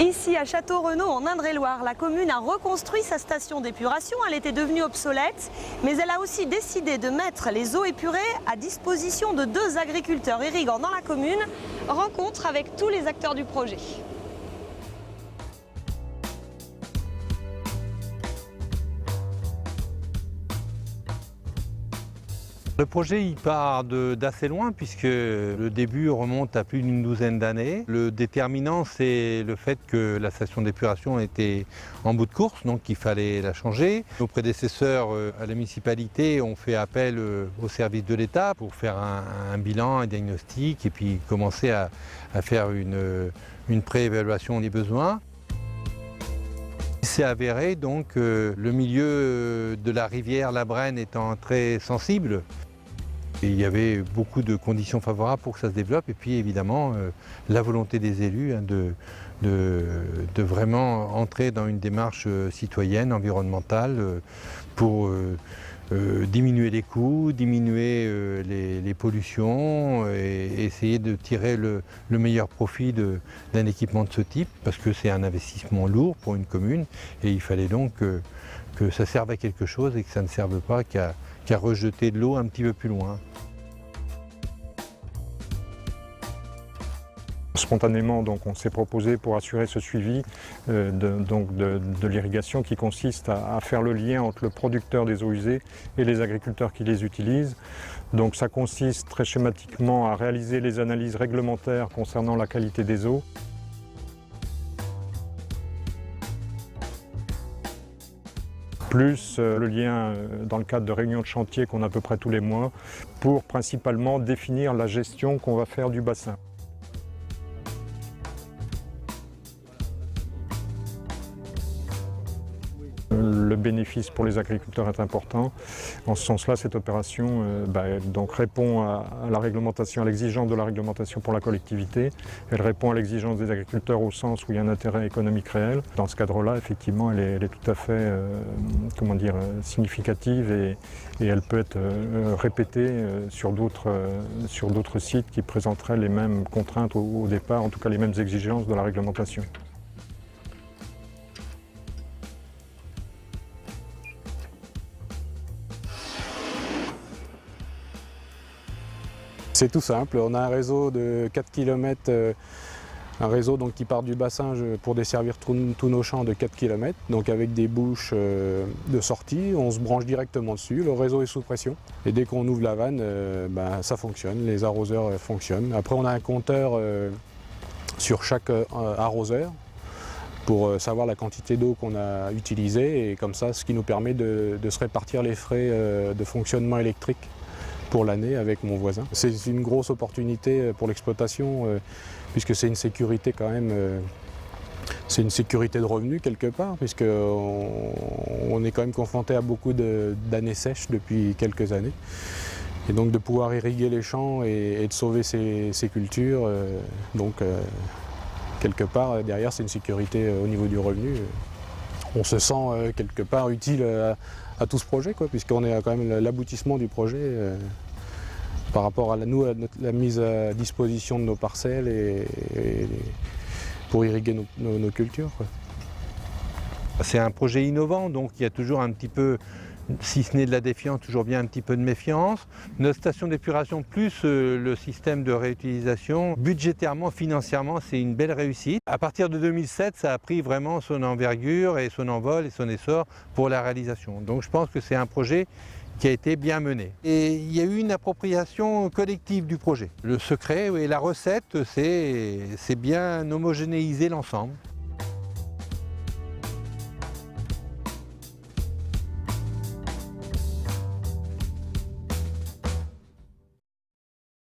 Ici à Château-Renaud en Indre-et-Loire, la commune a reconstruit sa station d'épuration. Elle était devenue obsolète, mais elle a aussi décidé de mettre les eaux épurées à disposition de 2 agriculteurs irriguants dans la commune. Rencontre avec tous les acteurs du projet. Le projet il part d'assez loin puisque le début remonte à plus d'une douzaine d'années. Le déterminant c'est le fait que la station d'épuration était en bout de course, donc il fallait la changer. Nos prédécesseurs à la municipalité ont fait appel au service de l'État pour faire un bilan, un diagnostic et puis commencer à faire une préévaluation des besoins. Il s'est avéré donc le milieu de la rivière La Brenne étant très sensible, il y avait beaucoup de conditions favorables pour que ça se développe et puis évidemment la volonté des élus de vraiment entrer dans une démarche citoyenne, environnementale pour diminuer les coûts, diminuer les pollutions et essayer de tirer le meilleur profit d'un équipement de ce type parce que c'est un investissement lourd pour une commune et il fallait donc que ça serve à quelque chose et que ça ne serve pas qu'à rejeter de l'eau un petit peu plus loin. Spontanément, donc, on s'est proposé pour assurer ce suivi de l'irrigation qui consiste à faire le lien entre le producteur des eaux usées et les agriculteurs qui les utilisent. Donc ça consiste très schématiquement à réaliser les analyses réglementaires concernant la qualité des eaux. Plus le lien dans le cadre de réunions de chantier qu'on a à peu près tous les mois pour principalement définir la gestion qu'on va faire du bassin. Le bénéfice pour les agriculteurs est important. En ce sens-là, cette opération donc répond à la réglementation, à l'exigence de la réglementation pour la collectivité. Elle répond à l'exigence des agriculteurs au sens où il y a un intérêt économique réel. Dans ce cadre-là, effectivement, elle est tout à fait significative et elle peut être répétée sur d'autres sites qui présenteraient les mêmes contraintes au départ, en tout cas les mêmes exigences de la réglementation. C'est tout simple, on a un réseau de 4 km, un réseau donc, qui part du bassin pour desservir tous nos champs de 4 km, donc avec des bouches de sortie, on se branche directement dessus, le réseau est sous pression et dès qu'on ouvre la vanne, ça fonctionne, les arroseurs fonctionnent. Après on a un compteur sur chaque arroseur pour savoir la quantité d'eau qu'on a utilisée et comme ça ce qui nous permet de se répartir les frais de fonctionnement électrique pour l'année avec mon voisin. C'est une grosse opportunité pour l'exploitation puisque c'est une sécurité quand même, c'est une sécurité de revenus quelque part puisqu'on est quand même confronté à beaucoup d'années sèches depuis quelques années. Et donc de pouvoir irriguer les champs et de sauver ces cultures, quelque part derrière c'est une sécurité au niveau du revenu. On se sent quelque part utile à tout ce projet, puisqu'on est quand même l'aboutissement du projet par rapport à la mise à disposition de nos parcelles et pour irriguer nos cultures. C'est un projet innovant, donc il y a toujours un petit peu, si ce n'est de la défiance, toujours bien un petit peu de méfiance. Notre station d'épuration plus le système de réutilisation, budgétairement, financièrement, c'est une belle réussite. À partir de 2007, ça a pris vraiment son envergure et son envol et son essor pour la réalisation. Donc je pense que c'est un projet qui a été bien mené. Et il y a eu une appropriation collective du projet. Le secret et la recette, c'est bien homogénéiser l'ensemble.